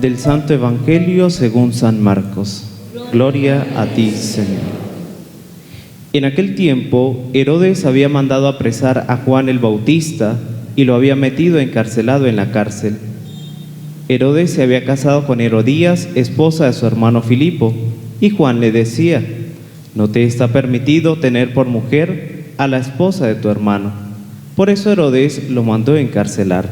Del Santo Evangelio según San Marcos. Gloria a ti, Señor. En aquel tiempo, Herodes había mandado apresar a Juan el Bautista y lo había metido encarcelado en la cárcel. Herodes se había casado con Herodías, esposa de su hermano Filipo, y Juan le decía: no te está permitido tener por mujer a la esposa de tu hermano. Por eso Herodes lo mandó encarcelar.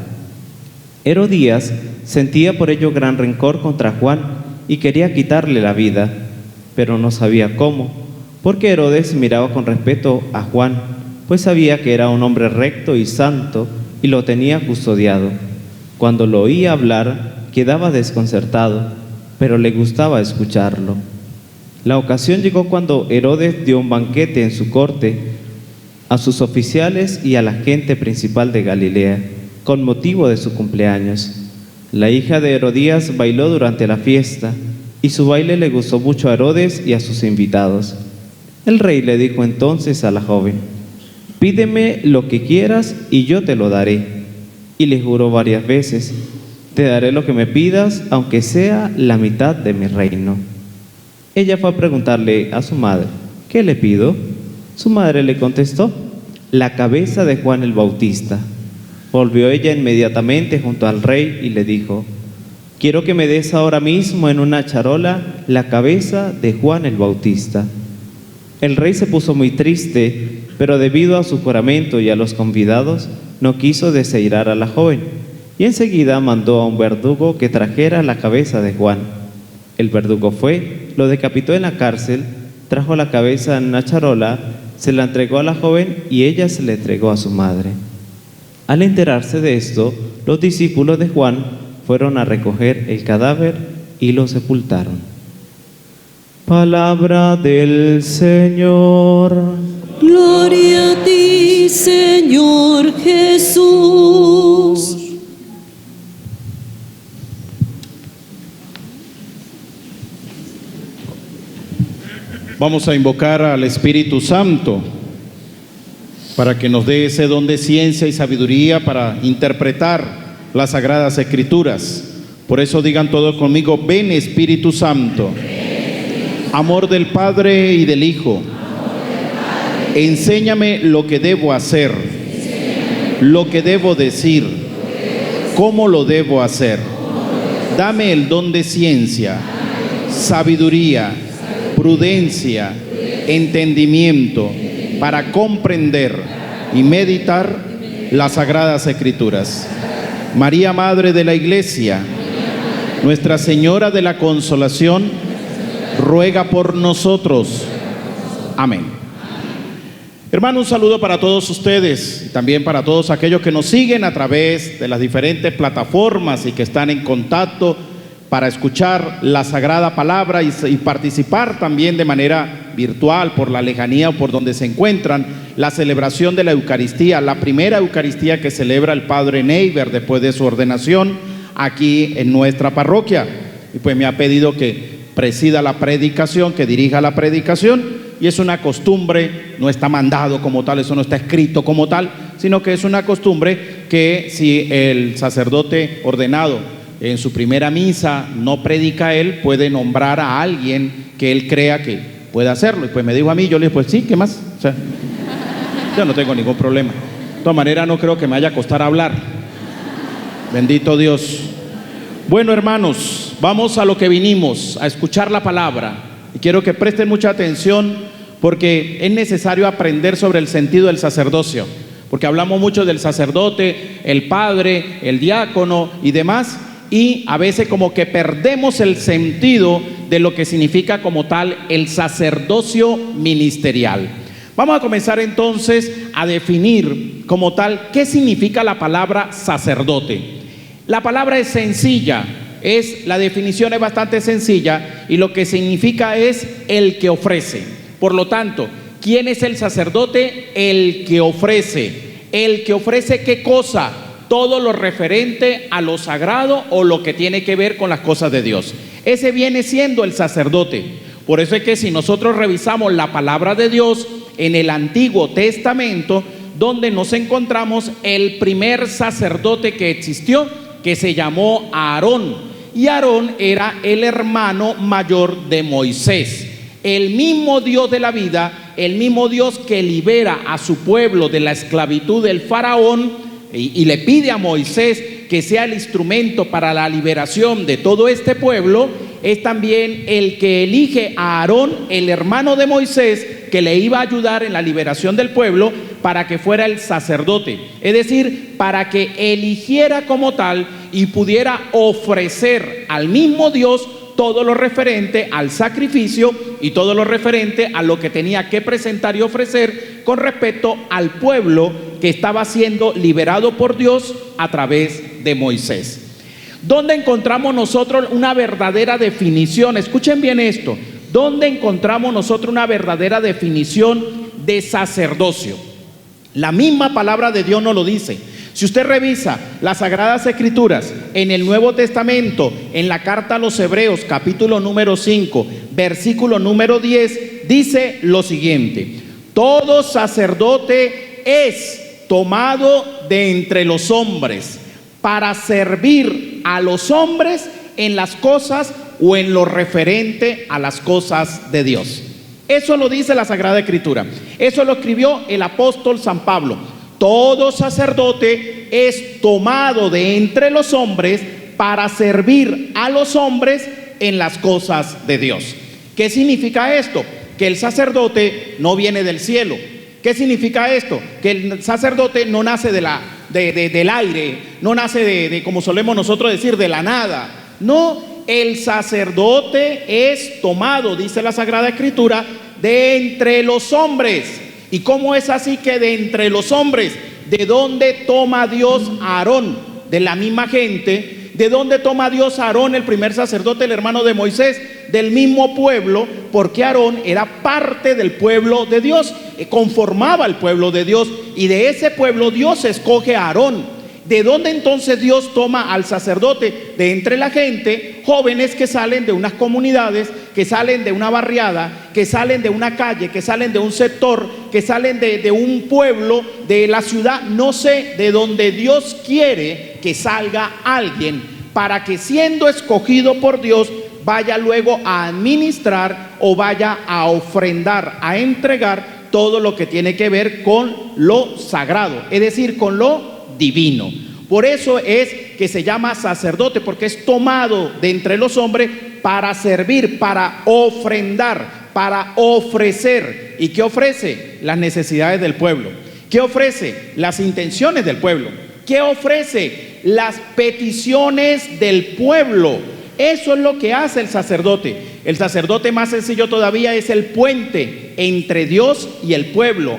Herodías sentía por ello gran rencor contra Juan y quería quitarle la vida, pero no sabía cómo, porque Herodes miraba con respeto a Juan, pues sabía que era un hombre recto y santo y lo tenía custodiado. Cuando lo oía hablar, quedaba desconcertado, pero le gustaba escucharlo. La ocasión llegó cuando Herodes dio un banquete en su corte a sus oficiales y a la gente principal de Galilea, con motivo de su cumpleaños. La hija de Herodías bailó durante la fiesta, y su baile le gustó mucho a Herodes y a sus invitados. El rey le dijo entonces a la joven: pídeme lo que quieras y yo te lo daré. Y le juró varias veces: te daré lo que me pidas, aunque sea la mitad de mi reino. Ella fue a preguntarle a su madre: ¿qué le pido? Su madre le contestó: la cabeza de Juan el Bautista. Volvió ella inmediatamente junto al rey y le dijo: quiero que me des ahora mismo en una charola la cabeza de Juan el Bautista. El rey se puso muy triste, pero debido a su juramento y a los convidados, no quiso desairar a la joven, y enseguida mandó a un verdugo que trajera la cabeza de Juan. El verdugo fue, lo decapitó en la cárcel, trajo la cabeza en una charola, se la entregó a la joven y ella se la entregó a su madre. Al enterarse de esto, los discípulos de Juan fueron a recoger el cadáver y lo sepultaron. Palabra del Señor. Gloria a ti, Señor Jesús. Vamos a invocar al Espíritu Santo para que nos dé ese don de ciencia y sabiduría para interpretar las Sagradas Escrituras. Por eso digan todos conmigo: ven Espíritu Santo. Amor del Padre y del Hijo. Enséñame lo que debo hacer, lo que debo decir, cómo lo debo hacer. Dame el don de ciencia, sabiduría, prudencia, entendimiento para comprender y meditar las Sagradas Escrituras. María, Madre de la Iglesia, Nuestra Señora de la Consolación, ruega por nosotros. Amén. Hermano, un saludo para todos ustedes y también para todos aquellos que nos siguen a través de las diferentes plataformas y que están en contacto para escuchar la Sagrada Palabra y participar también de manera virtual por la lejanía o por donde se encuentran la celebración de la Eucaristía, la primera Eucaristía que celebra el Padre Neiber después de su ordenación aquí en nuestra parroquia. Y pues me ha pedido que presida la predicación, que dirija la predicación, y es una costumbre, no está mandado como tal, eso no está escrito como tal, sino que es una costumbre que si el sacerdote ordenado en su primera misa no predica él, puede nombrar a alguien que él crea que puede hacerlo. Y pues me dijo a mí, yo le dije, pues sí, ¿qué más? O sea, yo no tengo ningún problema. De todas maneras, no creo que me vaya a costar hablar. Bendito Dios. Bueno, hermanos, vamos a lo que vinimos, a escuchar la palabra. Y quiero que presten mucha atención porque es necesario aprender sobre el sentido del sacerdocio. Porque hablamos mucho del sacerdote, el padre, el diácono y demás, y a veces como que perdemos el sentido de lo que significa como tal el sacerdocio ministerial. Vamos a comenzar entonces a definir como tal qué significa la palabra sacerdote. La palabra es sencilla, la definición es bastante sencilla y lo que significa es el que ofrece. Por lo tanto, ¿quién es el sacerdote? El que ofrece. ¿El que ofrece qué cosa? Todo lo referente a lo sagrado o lo que tiene que ver con las cosas de Dios. Ese viene siendo el sacerdote. Por eso es que si nosotros revisamos la palabra de Dios en el Antiguo Testamento, donde nos encontramos el primer sacerdote que existió, que se llamó Aarón. y Aarón era el hermano mayor de Moisés. El mismo Dios de la vida, el mismo Dios que libera a su pueblo de la esclavitud del faraón y le pide a Moisés que sea el instrumento para la liberación de todo este pueblo, es también el que elige a Aarón, el hermano de Moisés, que le iba a ayudar en la liberación del pueblo para que fuera el sacerdote. Es decir, para que eligiera como tal y pudiera ofrecer al mismo Dios todo lo referente al sacrificio y todo lo referente a lo que tenía que presentar y ofrecer con respecto al pueblo que estaba siendo liberado por Dios a través de Moisés. ¿Dónde encontramos nosotros una verdadera definición? Escuchen bien esto. ¿Dónde encontramos nosotros una verdadera definición de sacerdocio? La misma palabra de Dios nos lo dice. Si usted revisa las Sagradas Escrituras en el Nuevo Testamento, en la carta a los Hebreos, capítulo número 5, versículo número 10, dice lo siguiente: todo sacerdote es tomado de entre los hombres para servir a los hombres en las cosas o en lo referente a las cosas de Dios. Eso lo dice la Sagrada Escritura. Eso lo escribió el apóstol San Pablo. Todo sacerdote es tomado de entre los hombres para servir a los hombres en las cosas de Dios. ¿Qué significa esto? Que el sacerdote no viene del cielo. ¿Qué significa esto? Que el sacerdote no nace del aire, no nace de como solemos nosotros decir, de la nada. No, el sacerdote es tomado, dice la Sagrada Escritura, de entre los hombres. ¿Y cómo es así que de entre los hombres? ¿De dónde toma Dios a Aarón? De la misma gente. ¿De dónde toma Dios a Aarón, el primer sacerdote, el hermano de Moisés? Del mismo pueblo, porque Aarón era parte del pueblo de Dios, conformaba el pueblo de Dios, y de ese pueblo Dios escoge a Aarón. ¿De dónde entonces Dios toma al sacerdote? De entre la gente, jóvenes que salen de unas comunidades, que salen de una barriada, que salen de una calle, que salen de un sector, que salen de un pueblo, de la ciudad, no sé, de donde Dios quiere que salga alguien, para que siendo escogido por Dios, vaya luego a administrar o vaya a ofrendar, a entregar todo lo que tiene que ver con lo sagrado, es decir, con lo divino. Por eso es que se llama sacerdote, porque es tomado de entre los hombres para servir, para ofrendar, para ofrecer. ¿Y qué ofrece? Las necesidades del pueblo. ¿Qué ofrece? Las intenciones del pueblo. ¿Qué ofrece? Las peticiones del pueblo. Eso es lo que hace el sacerdote. El sacerdote, más sencillo todavía, es el puente entre Dios y el pueblo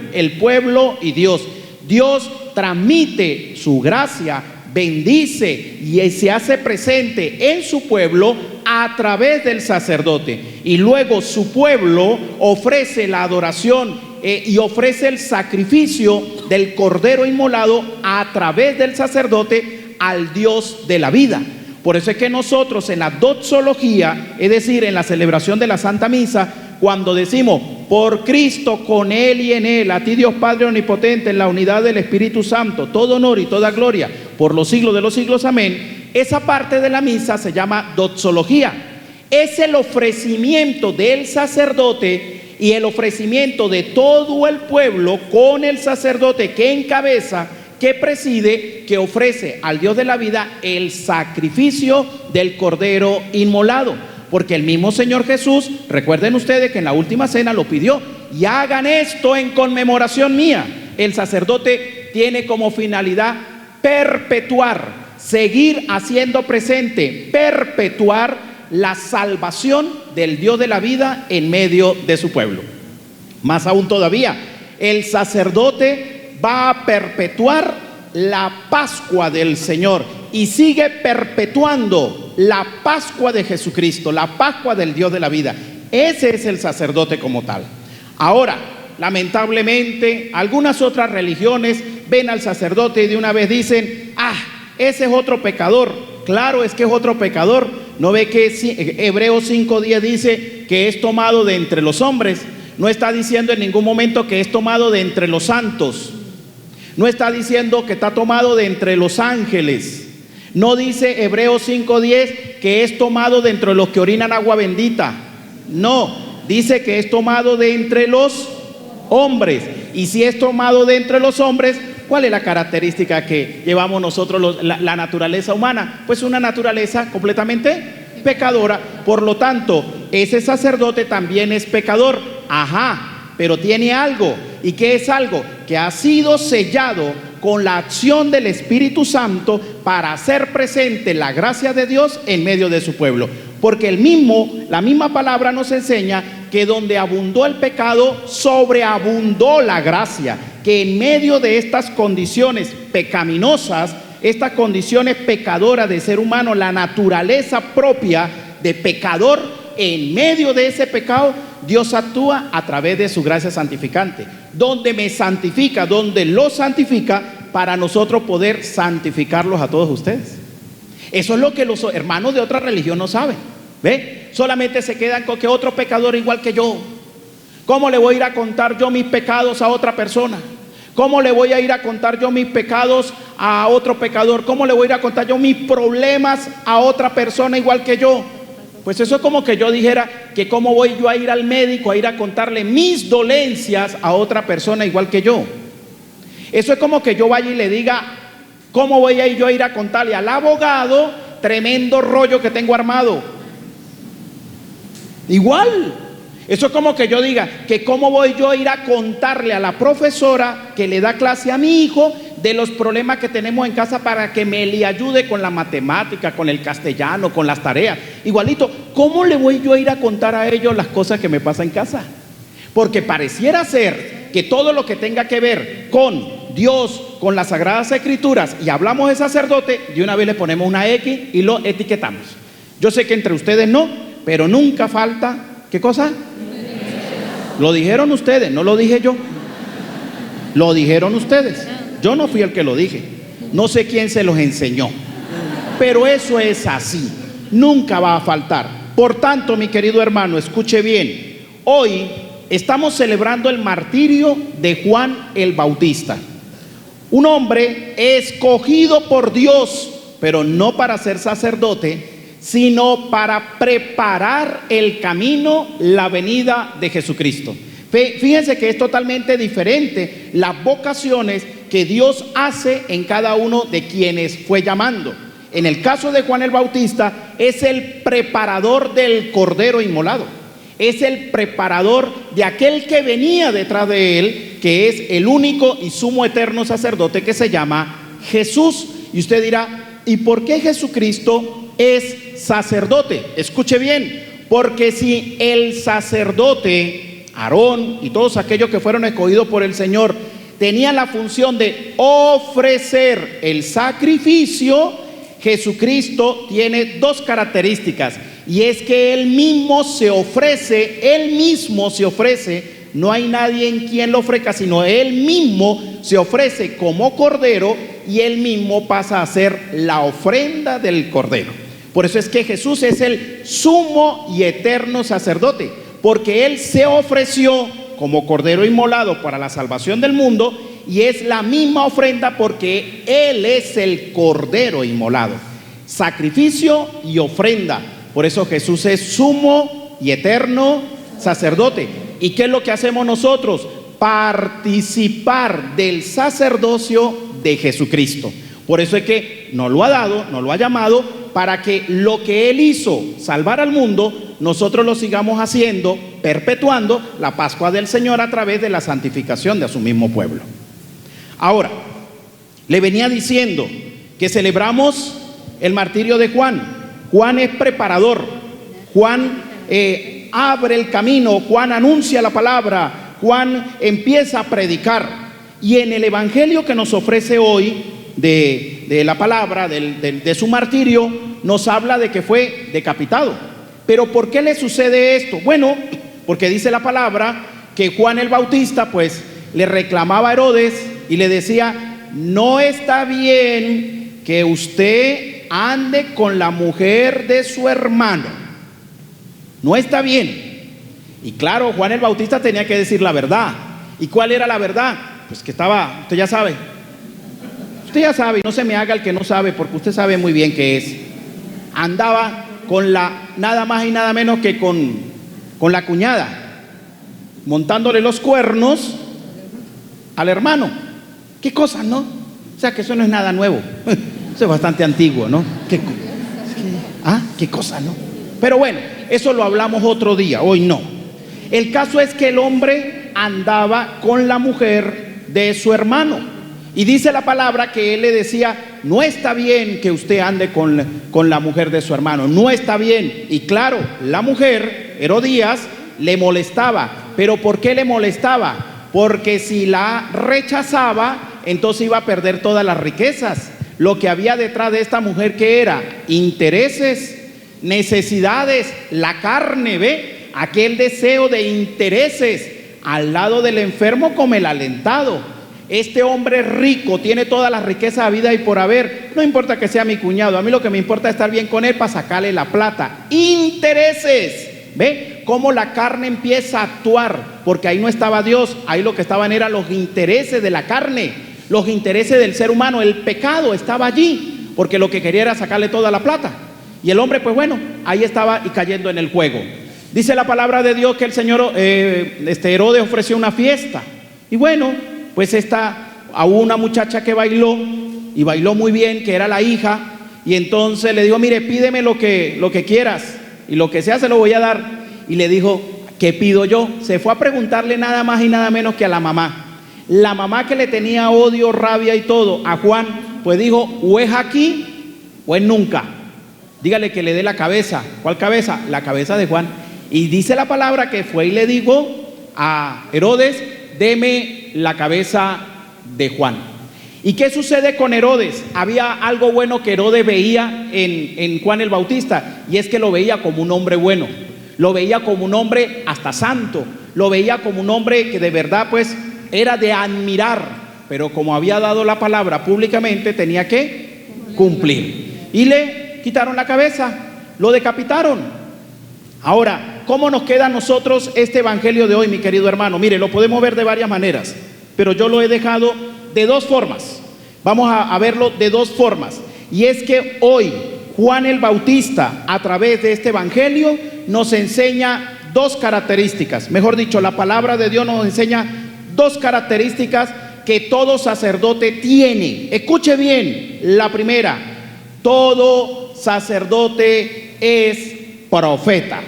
y Dios. Dios transmite su gracia, bendice y se hace presente en su pueblo a través del sacerdote. Y luego su pueblo ofrece la adoración y ofrece el sacrificio del cordero inmolado a través del sacerdote al Dios de la vida. Por eso es que nosotros en la doxología, es decir, en la celebración de la Santa Misa, cuando decimos por Cristo, con Él y en Él, a ti Dios Padre omnipotente, en la unidad del Espíritu Santo, todo honor y toda gloria por los siglos de los siglos, amén, esa parte de la misa se llama doxología. Es el ofrecimiento del sacerdote y el ofrecimiento de todo el pueblo con el sacerdote que encabeza, que preside, que ofrece al Dios de la vida el sacrificio del cordero inmolado. Porque el mismo Señor Jesús, recuerden ustedes que en la última cena lo pidió: y hagan esto en conmemoración mía. El sacerdote tiene como finalidad perpetuar, seguir haciendo presente, perpetuar la salvación del Dios de la vida en medio de su pueblo. Más aún todavía, el sacerdote va a perpetuar la Pascua del Señor y sigue perpetuando la Pascua de Jesucristo, la Pascua del Dios de la vida. Ese es el sacerdote como tal. Ahora, lamentablemente, algunas otras religiones ven al sacerdote y de una vez dicen: ese es otro pecador. Claro, es que es otro pecador. ¿No ve que Hebreos 5:10 dice que es tomado de entre los hombres? No está diciendo en ningún momento que es tomado de entre los santos. No está diciendo que está tomado de entre los ángeles. No dice Hebreos 5:10 que es tomado de entre los que orinan agua bendita. No, dice que es tomado de entre los hombres. Y si es tomado de entre los hombres, ¿cuál es la característica que llevamos nosotros la naturaleza humana? Pues una naturaleza completamente pecadora. Por lo tanto, ese sacerdote también es pecador. Ajá, pero tiene algo. ¿Y qué es algo? Que ha sido sellado con la acción del Espíritu Santo para hacer presente la gracia de Dios en medio de su pueblo. Porque la misma palabra nos enseña que donde abundó el pecado, sobreabundó la gracia. Que en medio de estas condiciones pecaminosas, estas condiciones pecadoras de ser humano, la naturaleza propia de pecador, en medio de ese pecado, Dios actúa a través de su gracia santificante, donde me santifica, donde lo santifica, para nosotros poder santificarlos a todos ustedes. Eso es lo que los hermanos de otra religión no saben. ¿Ve? Solamente se quedan con que otro pecador igual que yo. ¿Cómo le voy a ir a contar yo mis pecados a otra persona? ¿Cómo le voy a ir a contar yo mis pecados a otro pecador? ¿Cómo le voy a ir a contar yo mis problemas a otra persona igual que yo? Pues eso es como que yo dijera que cómo voy yo a ir al médico a ir a contarle mis dolencias a otra persona igual que yo. Eso es como que yo vaya y le diga, ¿cómo voy a ir yo a ir a contarle al abogado tremendo rollo que tengo armado? Igual. Eso es como que yo diga que cómo voy yo a ir a contarle a la profesora que le da clase a mi hijo de los problemas que tenemos en casa para que me le ayude con la matemática, con el castellano, con las tareas. Igualito, ¿cómo le voy yo a ir a contar a ellos las cosas que me pasan en casa? Porque pareciera ser que todo lo que tenga que ver con Dios, con las Sagradas Escrituras, y hablamos de sacerdote, de una vez le ponemos una X y lo etiquetamos. Yo sé que entre ustedes no, pero nunca falta, ¿qué cosa? Lo dijeron ustedes, no lo dije yo. Lo dijeron ustedes. Yo no fui el que lo dije. No sé quién se los enseñó. Pero eso es así. Nunca va a faltar. Por tanto, mi querido hermano, escuche bien. Hoy estamos celebrando el martirio de Juan el Bautista. Un hombre escogido por Dios, pero no para ser sacerdote, sino para preparar el camino, la venida de Jesucristo. Fíjense que es totalmente diferente las vocaciones que Dios hace en cada uno de quienes fue llamando. En el caso de Juan el Bautista, es el preparador del Cordero inmolado. Es el preparador de aquel que venía detrás de él, que es el único y sumo eterno sacerdote que se llama Jesús. Y usted dirá, ¿y por qué Jesucristo es sacerdote? Escuche bien, porque si el sacerdote, Aarón y todos aquellos que fueron escogidos por el Señor, tenían la función de ofrecer el sacrificio, Jesucristo tiene dos características, y es que Él mismo se ofrece, no hay nadie en quien lo ofrezca, sino Él mismo se ofrece como Cordero, y Él mismo pasa a ser la ofrenda del Cordero. Por eso es que Jesús es el sumo y eterno sacerdote, porque Él se ofreció como Cordero inmolado para la salvación del mundo, y es la misma ofrenda porque Él es el Cordero inmolado, sacrificio y ofrenda. Por eso Jesús es sumo y eterno sacerdote. ¿Y qué es lo que hacemos nosotros? Participar del sacerdocio de Jesucristo. Por eso es que nos lo ha dado, nos lo ha llamado, para que lo que Él hizo, salvar al mundo, nosotros lo sigamos haciendo, perpetuando la Pascua del Señor a través de la santificación de su mismo pueblo. Ahora, le venía diciendo que celebramos el martirio de Juan. Juan es preparador, Juan abre el camino, Juan anuncia la palabra, Juan empieza a predicar. Y en el evangelio que nos ofrece hoy de la palabra, de su martirio, nos habla de que fue decapitado. Pero ¿por qué le sucede esto? Bueno, porque dice la palabra que Juan el Bautista pues le reclamaba a Herodes y le decía: no está bien que usted ande con la mujer de su hermano, no está bien. Y claro, Juan el Bautista tenía que decir la verdad. ¿Y cuál era la verdad? Pues que estaba, usted ya sabe, usted ya sabe, y no se me haga el que no sabe, porque usted sabe muy bien qué es. Andaba con nada más y nada menos que con la cuñada, montándole los cuernos al hermano. ¿Qué cosa, no? O sea, que eso no es nada nuevo. Eso es bastante antiguo, ¿no? ¿Qué cosa, no? Pero bueno, eso lo hablamos otro día, hoy no. El caso es que el hombre andaba con la mujer de su hermano. Y dice la palabra que él le decía: no está bien que usted ande con la mujer de su hermano, no está bien. Y claro, la mujer, Herodías, le molestaba. ¿Pero por qué le molestaba? Porque si la rechazaba, entonces iba a perder todas las riquezas. Lo que había detrás de esta mujer, ¿qué era? Intereses, necesidades, la carne, ¿ve? Aquel deseo de intereses. Al lado del enfermo como el alentado. Este hombre rico tiene todas las riquezas de vida y por haber. No importa que sea mi cuñado, a mí lo que me importa es estar bien con él para sacarle la plata. Intereses. ¿Ve? Cómo la carne empieza a actuar, porque ahí no estaba Dios, ahí lo que estaban eran los intereses de la carne, los intereses del ser humano. El pecado estaba allí, porque lo que quería era sacarle toda la plata. Y el hombre, pues bueno, ahí estaba y cayendo en el juego. Dice la palabra de Dios que el señor Herodes ofreció una fiesta. Y bueno, pues a una muchacha que bailó, y bailó muy bien, que era la hija. Y entonces le dijo: mire, pídeme lo que quieras, y lo que sea se lo voy a dar. Y le dijo: ¿qué pido yo? Se fue a preguntarle nada más y nada menos que a la mamá. La mamá, que le tenía odio, rabia y todo a Juan, pues dijo: o es aquí o es nunca. Dígale que le dé la cabeza. ¿Cuál cabeza? La cabeza de Juan. Y dice la palabra que fue y le dijo a Herodes: deme la cabeza de Juan. ¿Y qué sucede con Herodes? Había algo bueno que Herodes veía en Juan el Bautista, y es que lo veía como un hombre bueno, lo veía como un hombre hasta santo, lo veía como un hombre que de verdad pues era de admirar, pero como había dado la palabra públicamente tenía que cumplir. Y le quitaron la cabeza, lo decapitaron. Ahora, ¿cómo nos queda a nosotros este evangelio de hoy, mi querido hermano? Mire, lo podemos ver de varias maneras, pero yo lo he dejado de dos formas. Vamos a verlo de dos formas. Y es que hoy Juan el Bautista, a través de este evangelio, nos enseña dos características. Mejor dicho, la palabra de Dios nos enseña dos características que todo sacerdote tiene. Escuche bien, la primera: todo sacerdote es profeta.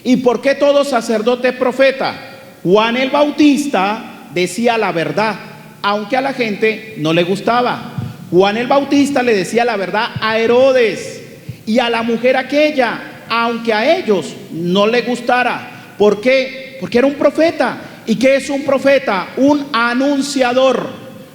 ¿Y por qué todo sacerdote es profeta? Juan el Bautista decía la verdad, aunque a la gente no le gustaba. Juan el Bautista le decía la verdad a Herodes y a la mujer aquella, aunque a ellos no le gustara. ¿Por qué? Porque era un profeta. ¿Y qué es un profeta? Un anunciador,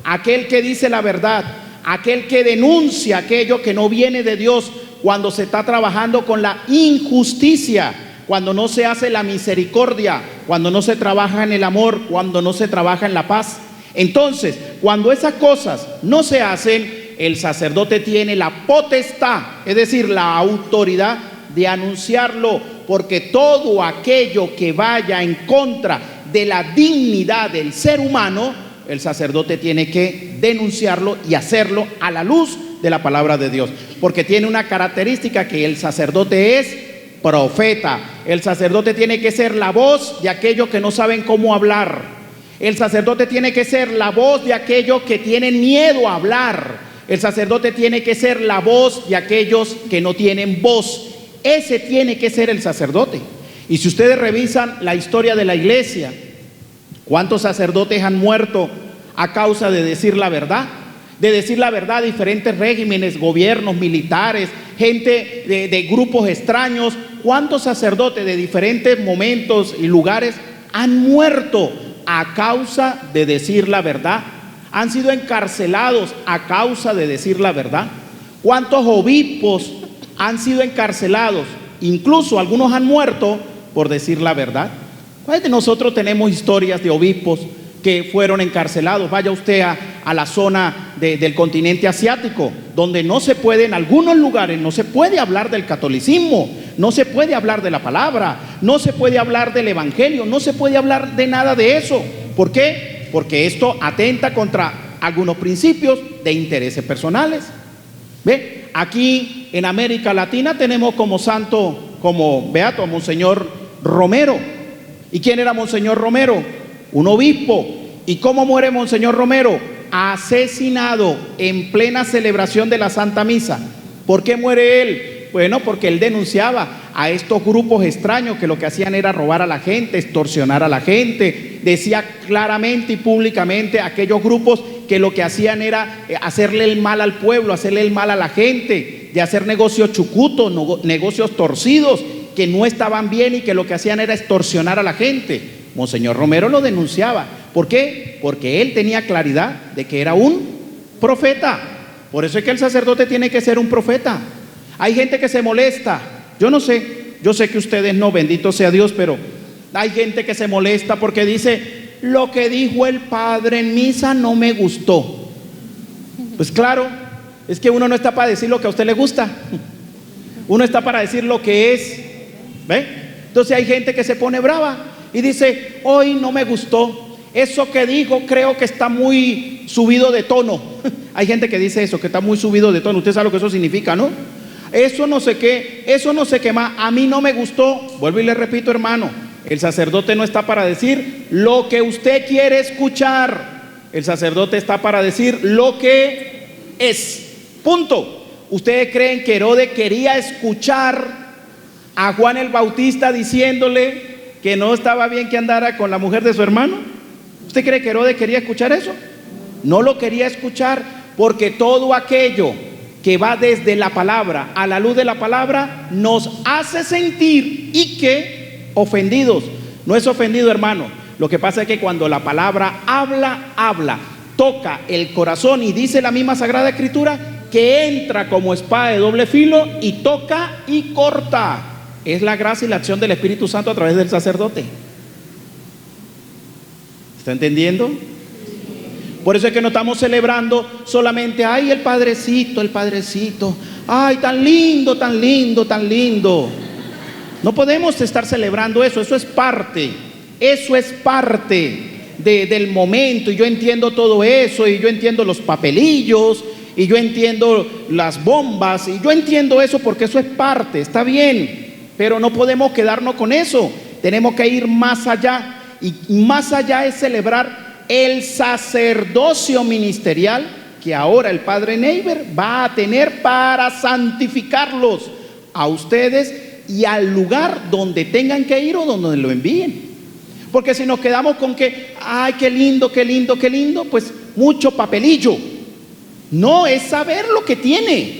aquel que dice la verdad, aquel que denuncia aquello que no viene de Dios cuando se está trabajando con la injusticia, cuando no se hace la misericordia, cuando no se trabaja en el amor, cuando no se trabaja en la paz. Entonces, cuando esas cosas no se hacen, el sacerdote tiene la potestad, es decir, la autoridad de anunciarlo, porque todo aquello que vaya en contra de la dignidad del ser humano, el sacerdote tiene que denunciarlo y hacerlo a la luz de la palabra de Dios, porque tiene una característica, que el sacerdote es profeta. El sacerdote tiene que ser la voz de aquellos que no saben cómo hablar. El sacerdote tiene que ser la voz de aquellos que tienen miedo a hablar. El sacerdote tiene que ser la voz de aquellos que no tienen voz. Ese tiene que ser el sacerdote. Y si ustedes revisan la historia de la iglesia, ¿cuántos sacerdotes han muerto a causa de decir la verdad? De decir la verdad a diferentes regímenes, gobiernos, militares, gente de grupos extraños. ¿Cuántos sacerdotes de diferentes momentos y lugares han muerto a causa de decir la verdad? Han sido encarcelados a causa de decir la verdad. ¿Cuántos obispos han sido encarcelados? Incluso algunos han muerto por decir la verdad. ¿Cuáles de nosotros tenemos historias de obispos que fueron encarcelados? Vaya usted a la zona del continente asiático, donde no se puede, en algunos lugares no se puede hablar del catolicismo, no se puede hablar de la palabra, no se puede hablar del evangelio, no se puede hablar de nada de eso. ¿Por qué? Porque esto atenta contra algunos principios de intereses personales. ¿Ve? Aquí en América Latina tenemos como santo, como beato, a Monseñor Romero. ¿Y quién era Monseñor Romero? Un obispo. ¿Y cómo muere Monseñor Romero? Asesinado en plena celebración de la Santa Misa. ¿Por qué muere él? Bueno, porque él denunciaba a estos grupos extraños que lo que hacían era robar a la gente, extorsionar a la gente. Decía claramente y públicamente a aquellos grupos que lo que hacían era hacerle el mal al pueblo, hacerle el mal a la gente, de hacer negocios chucutos, negocios torcidos, que no estaban bien y que lo que hacían era extorsionar a la gente. Monseñor Romero lo denunciaba. ¿Por qué? Porque él tenía claridad de que era un profeta. Por eso es que el sacerdote tiene que ser un profeta. Hay gente que se molesta. Yo no sé, yo sé que ustedes no, bendito sea Dios, pero hay gente que se molesta porque dice: lo que dijo el padre en misa no me gustó. Pues claro, es que uno no está para decir lo que a usted le gusta, uno está para decir lo que es. ¿Ve? Entonces hay gente que se pone brava y dice: hoy no me gustó, eso que dijo creo que está muy subido de tono. Hay gente que dice eso, que está muy subido de tono. Usted sabe lo que eso significa, ¿no? Eso no sé qué, eso no sé qué más, a mí no me gustó. Vuelvo y le repito, hermano, el sacerdote no está para decir lo que usted quiere escuchar. El sacerdote está para decir lo que es. Punto. ¿Ustedes creen que Herodes quería escuchar a Juan el Bautista diciéndole que no estaba bien que andara con la mujer de su hermano? ¿Usted cree que Herodes quería escuchar eso? No lo quería escuchar, porque todo aquello que va desde la palabra, a la luz de la palabra, nos hace sentir y que ofendidos. No es ofendido, hermano. Lo que pasa es que cuando la palabra habla, toca el corazón, y dice la misma Sagrada Escritura que entra como espada de doble filo y toca y corta. Es la gracia y la acción del Espíritu Santo a través del sacerdote. ¿Está entendiendo? Por eso es que no estamos celebrando solamente: ay, el padrecito, ay, tan lindo, tan lindo, tan lindo. No podemos estar celebrando eso. Eso es parte del momento. Y yo entiendo todo eso, y yo entiendo los papelillos, y yo entiendo las bombas, y yo entiendo eso porque eso es parte, está bien. Pero no podemos quedarnos con eso. Tenemos que ir más allá, y más allá es celebrar el sacerdocio ministerial que ahora el padre Neiber va a tener para santificarlos a ustedes y al lugar donde tengan que ir o donde lo envíen. Porque si nos quedamos con que, ay, qué lindo, qué lindo, qué lindo, pues mucho papelillo. No, es saber lo que tiene,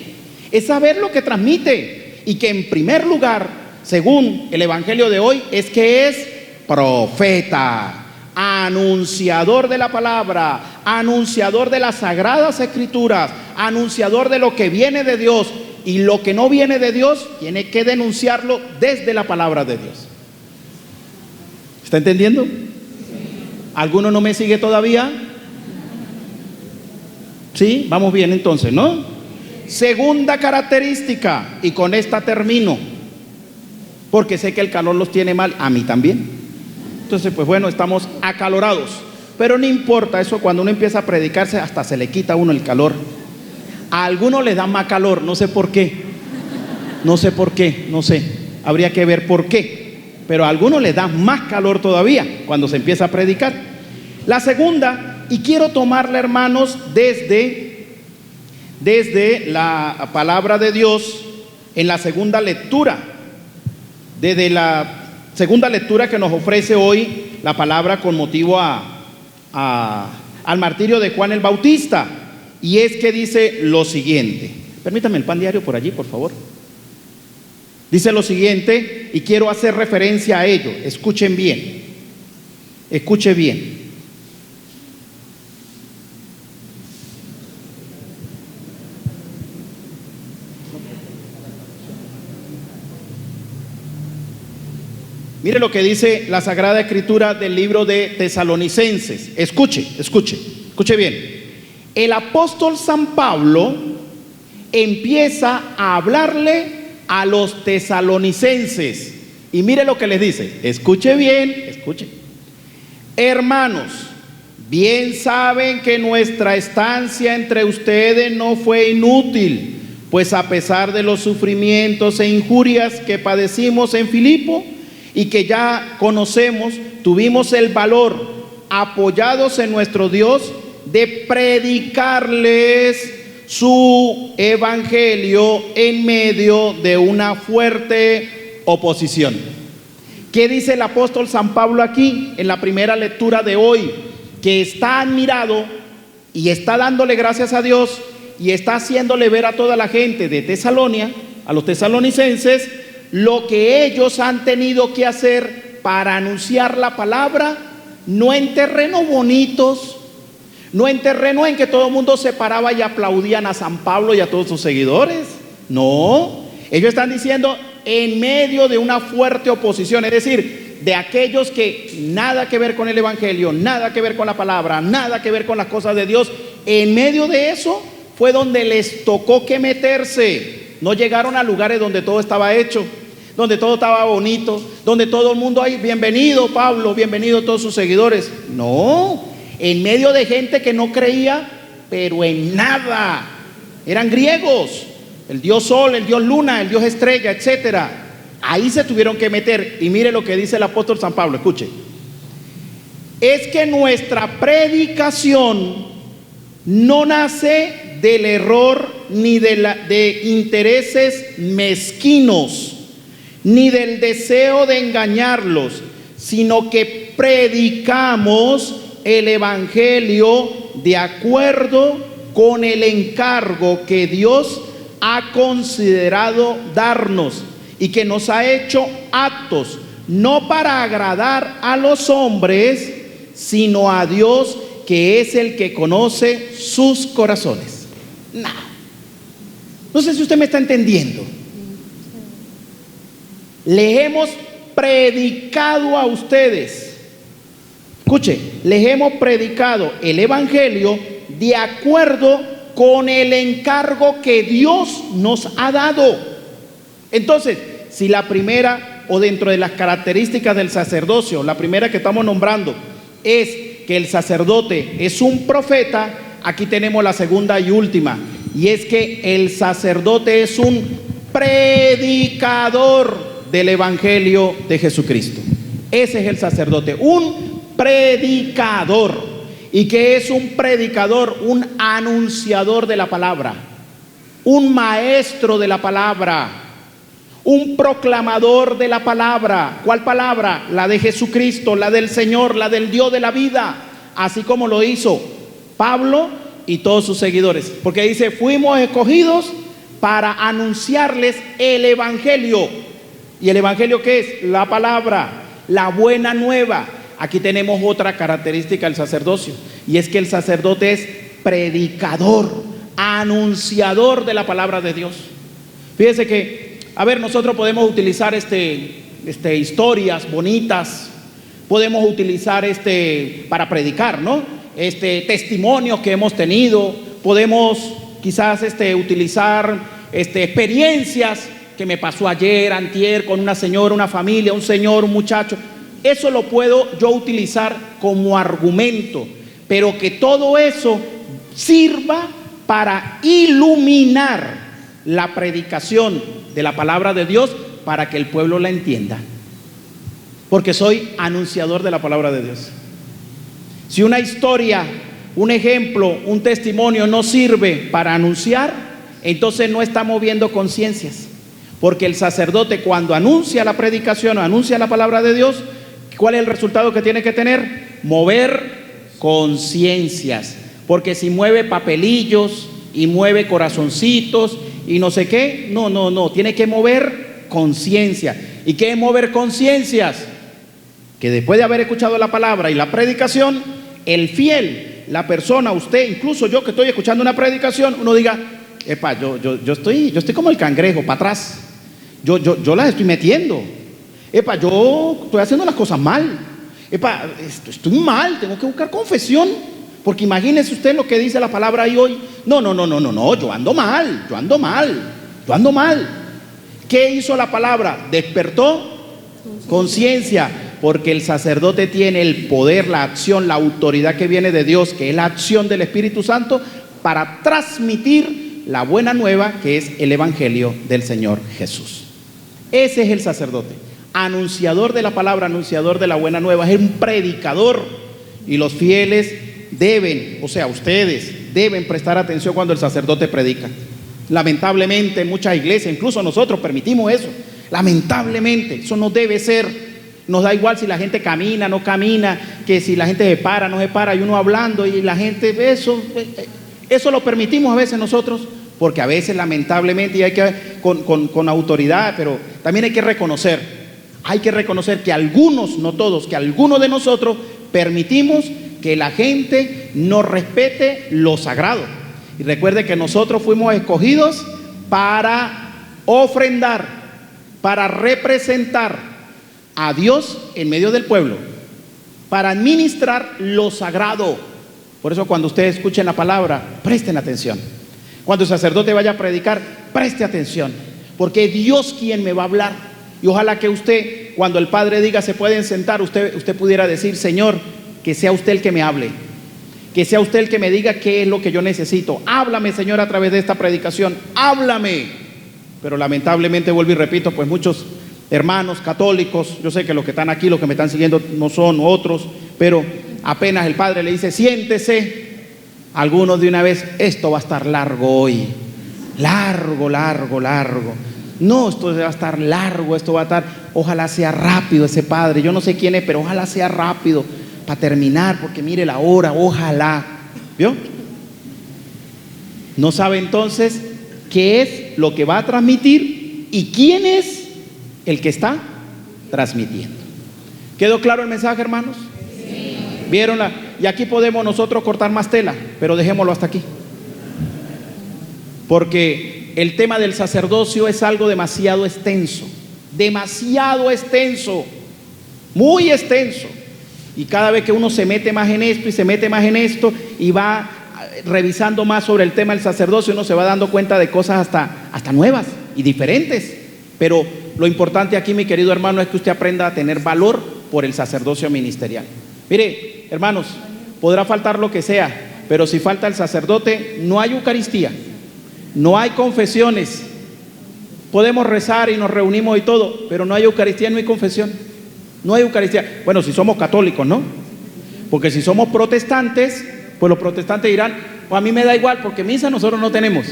es saber lo que transmite, y que en primer lugar, según el evangelio de hoy, es que es profeta, anunciador de la palabra, anunciador de las sagradas escrituras, anunciador de lo que viene de Dios, y lo que no viene de Dios tiene que denunciarlo desde la palabra de Dios. ¿Está entendiendo? ¿Alguno no me sigue todavía? ¿Sí? Vamos bien entonces, ¿no? Segunda característica, y con esta termino, porque sé que el calor los tiene mal, a mí también. Entonces, pues bueno, estamos acalorados, pero no importa, eso cuando uno empieza a predicarse hasta se le quita a uno el calor. A algunos les da más calor, no sé por qué, no sé, habría que ver por qué, pero a algunos les da más calor todavía cuando se empieza a predicar. La segunda, y quiero tomarla, hermanos, desde la palabra de Dios, en la segunda lectura, desde la segunda lectura que nos ofrece hoy la palabra con motivo al martirio de Juan el Bautista, y es que dice lo siguiente. Permítame el pan diario por allí, por favor. Dice lo siguiente, y quiero hacer referencia a ello. Escuchen bien, escuche bien. Mire lo que dice la Sagrada Escritura del libro de Tesalonicenses. Escuche bien. El apóstol San Pablo empieza a hablarle a los tesalonicenses, y mire lo que les dice. Escuche bien, escuche. Hermanos, Bien saben que nuestra estancia entre ustedes no fue inútil, pues a pesar de los sufrimientos e injurias que padecimos en Filipo y que ya conocemos, tuvimos el valor, apoyados en nuestro Dios, de predicarles su evangelio en medio de una fuerte oposición. ¿Qué dice el apóstol San Pablo aquí en la primera lectura de hoy? Que está admirado y está dándole gracias a Dios y está haciéndole ver a toda la gente de Tesalonia, a los tesalonicenses, lo que ellos han tenido que hacer para anunciar la palabra, no en terrenos bonitos, no en terreno en que todo el mundo se paraba y aplaudían a San Pablo y a todos sus seguidores. No, ellos están diciendo en medio de una fuerte oposición, es decir, de aquellos que nada que ver con el evangelio, nada que ver con la palabra, nada que ver con las cosas de Dios. En medio de eso fue donde les tocó que meterse. No llegaron a lugares donde todo estaba hecho, donde todo estaba bonito, donde todo el mundo, ay, bienvenido Pablo, bienvenido todos sus seguidores. No, en medio de gente que no creía, pero en nada. Eran griegos, el dios sol, el dios luna, el dios estrella, etcétera. Ahí se tuvieron que meter. Y mire lo que dice el apóstol San Pablo, escuche. Es que nuestra predicación no nace del error ni de intereses mezquinos, ni del deseo de engañarlos, sino que predicamos el evangelio de acuerdo con el encargo que Dios ha considerado darnos y que nos ha hecho aptos, no para agradar a los hombres, sino a Dios, que es el que conoce sus corazones. No sé si usted me está entendiendo. Les hemos predicado a ustedes, escuche, les hemos predicado el evangelio de acuerdo con el encargo que Dios nos ha dado. Entonces, si la primera, o dentro de las características del sacerdocio, la primera que estamos nombrando es que el sacerdote es un profeta, aquí tenemos la segunda y última, y es que el sacerdote es un predicador del evangelio de Jesucristo. Ese es el sacerdote, un predicador. ¿Y qué es un predicador? Un anunciador de la palabra, un maestro de la palabra, un proclamador de la palabra. ¿Cuál palabra? La de Jesucristo, la del Señor, la del Dios de la vida, así como lo hizo Pablo y todos sus seguidores, porque dice, fuimos escogidos para anunciarles el evangelio. ¿Y el evangelio qué es? La palabra, la buena nueva. Aquí tenemos otra característica del sacerdocio, y es que el sacerdote es predicador, anunciador de la palabra de Dios. Fíjese que, a ver, nosotros podemos utilizar historias bonitas, podemos utilizar para predicar, ¿no? Testimonios que hemos tenido, podemos quizás utilizar experiencias que me pasó ayer, antier, con una señora, una familia, un señor, un muchacho. Eso lo puedo yo utilizar como argumento, pero que todo eso sirva para iluminar la predicación de la palabra de Dios para que el pueblo la entienda, porque soy anunciador de la palabra de Dios. Si una historia, un ejemplo, un testimonio no sirve para anunciar, entonces no está moviendo conciencias, porque el sacerdote, cuando anuncia la predicación o anuncia la palabra de Dios, ¿cuál es el resultado que tiene que tener? Mover conciencias, porque si mueve papelillos y mueve corazoncitos y no sé qué, no, tiene que mover conciencia. ¿Y qué es mover conciencias? Que después de haber escuchado la palabra y la predicación, el fiel, la persona, usted, incluso yo que estoy escuchando una predicación, uno diga, epa, yo estoy como el cangrejo, para atrás, yo las estoy metiendo, epa, yo estoy haciendo las cosas mal, epa, estoy mal, tengo que buscar confesión, porque imagínese usted lo que dice la palabra ahí hoy. No, yo ando mal. ¿Qué hizo la palabra? Despertó conciencia. porque el sacerdote tiene el poder, la acción, la autoridad que viene de Dios, que es la acción del Espíritu Santo, para transmitir la buena nueva, que es el Evangelio del Señor Jesús. Ese es el sacerdote, anunciador de la palabra, anunciador de la buena nueva, es un predicador, y los fieles deben, o sea, ustedes deben prestar atención cuando el sacerdote predica. Lamentablemente en muchas iglesias, incluso nosotros permitimos eso. Lamentablemente, eso no debe ser. Nos da igual si la gente camina, no camina, que si la gente se para, no se para, y uno hablando y la gente, eso lo permitimos a veces nosotros, porque a veces lamentablemente, y hay que con autoridad, pero también hay que reconocer que algunos, no todos, que algunos de nosotros permitimos que la gente no respete lo sagrado. Y recuerde que nosotros fuimos escogidos para ofrendar, para representar a Dios en medio del pueblo, para administrar lo sagrado. Por eso cuando ustedes escuchen la palabra, presten atención. Cuando el sacerdote vaya a predicar, preste atención, porque es Dios quien me va a hablar. Y ojalá que usted, cuando el Padre diga se pueden sentar, usted pudiera decir: Señor, que sea usted el que me hable, que sea usted el que me diga qué es lo que yo necesito. Háblame, Señor, a través de esta predicación, háblame. Pero lamentablemente, vuelvo y repito, pues muchos hermanos católicos, yo sé que los que están aquí, los que me están siguiendo no son otros, pero apenas el padre le dice siéntese, algunos de una vez: esto va a estar largo hoy, largo. No, esto va a estar largo, esto va a estar, ojalá sea rápido ese padre, yo no sé quién es, pero ojalá sea rápido para terminar, porque mire la hora, ojalá. ¿Vio? No sabe entonces qué es lo que va a transmitir y quién es el que está transmitiendo. ¿Quedó claro el mensaje, hermanos? Sí. ¿Vieron? Y aquí podemos nosotros cortar más tela, pero dejémoslo hasta aquí, porque el tema del sacerdocio es algo demasiado extenso, muy extenso. Y cada vez que uno se mete más en esto y se mete más en esto y va revisando más sobre el tema del sacerdocio, uno se va dando cuenta de cosas hasta nuevas y diferentes. Pero lo importante aquí, mi querido hermano, es que usted aprenda a tener valor por el sacerdocio ministerial. Mire, hermanos, podrá faltar lo que sea, pero si falta el sacerdote, no hay Eucaristía, no hay confesiones. Podemos rezar y nos reunimos y todo, pero no hay Eucaristía, no hay confesión, no hay Eucaristía. Bueno, si somos católicos, ¿no? Porque si somos protestantes, pues los protestantes dirán: pues a mí me da igual, porque misa nosotros no tenemos,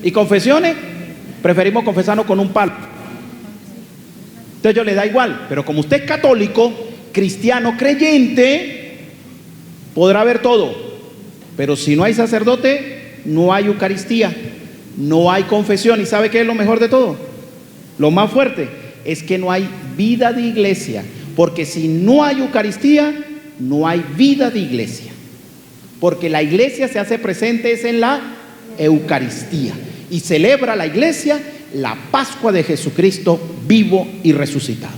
y confesiones, preferimos confesarnos con un palo. Entonces yo le da igual. Pero como usted es católico, cristiano, creyente, podrá ver todo. Pero si no hay sacerdote, no hay Eucaristía, no hay confesión. ¿Y sabe qué es lo mejor de todo? Lo más fuerte es que no hay vida de iglesia, porque si no hay Eucaristía, no hay vida de iglesia, porque la iglesia se hace presente es en la Eucaristía, y celebra la iglesia la Pascua de Jesucristo vivo y resucitado.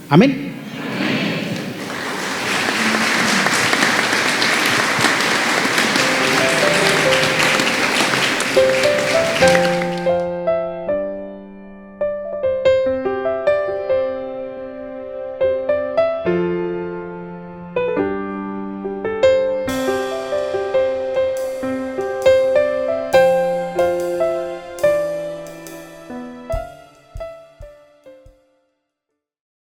Amén.